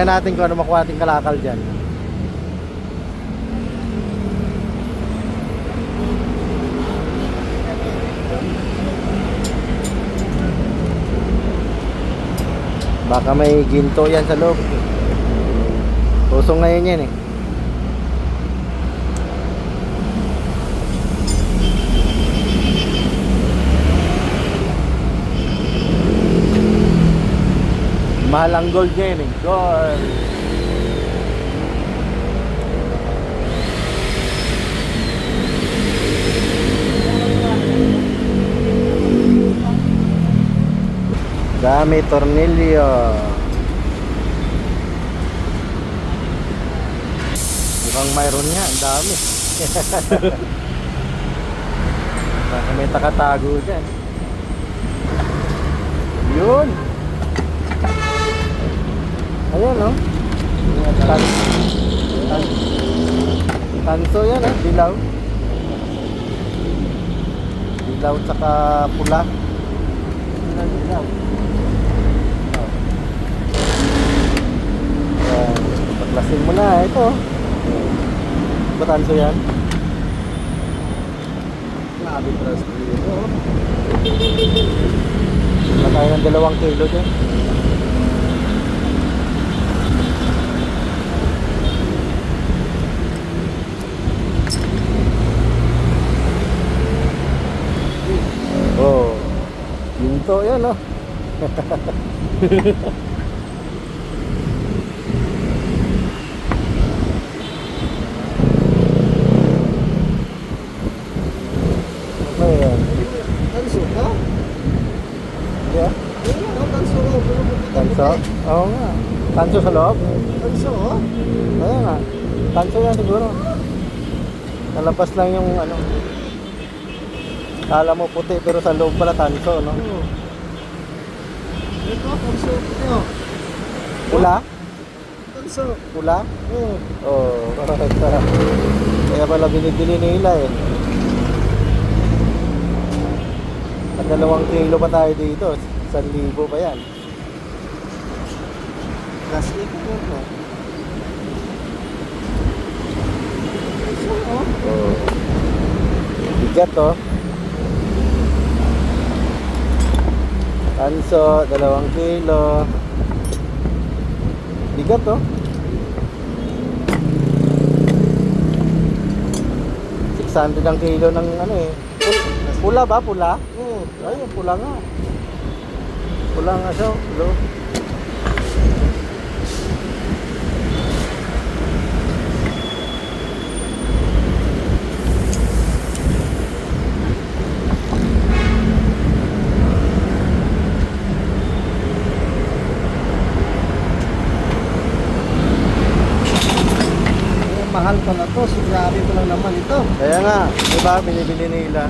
Tingnan natin kung ano makuha nating kalakal dyan. Baka may ginto yan sa loob. Usong ngayon yan eh. Mahal ang gold niya yun eh. Gold. Dami tornilyo. Mukhang mayroon nga. Dami. Baka may takatago dyan. Yun. Ayan o. Tanso yan o. Dilaw. Dilaw tsaka pula. Dilaw. Paklasin mo na. Ito. Ba tanso yan? Grabe trust dito. Nakaya ng 2 kilo dyan. Oh, ginto yan oh. Ano yan? Tanso ka? Yeah. Tanso ka. Tanso? Oo nga. Tanso sa loob? Tanso oh? Ayan nga. Tanso yan siguro. Nalapas lang yung ano. Kala mo puti pero sa loob pala tanso, no? Oo. Ito, tanso ito. Pula? Tanso. Pula? Oo. Oo, correct. Kaya pala binibili nila eh. At 2 kilo pa tayo dito. 1,000 pa yan. Plastic mo ito. Tanso oh? Oo. Bigat oh. Tanso, 2 kilo. Bigat oh. 600 ang kilo ng ano eh. Pula ba? Pula? Oo. Ayun, pula nga. Pula nga siya. Hello. Mahal pala to. So, grabe pa lang naman ito. Kaya nga, di ba binibili nila?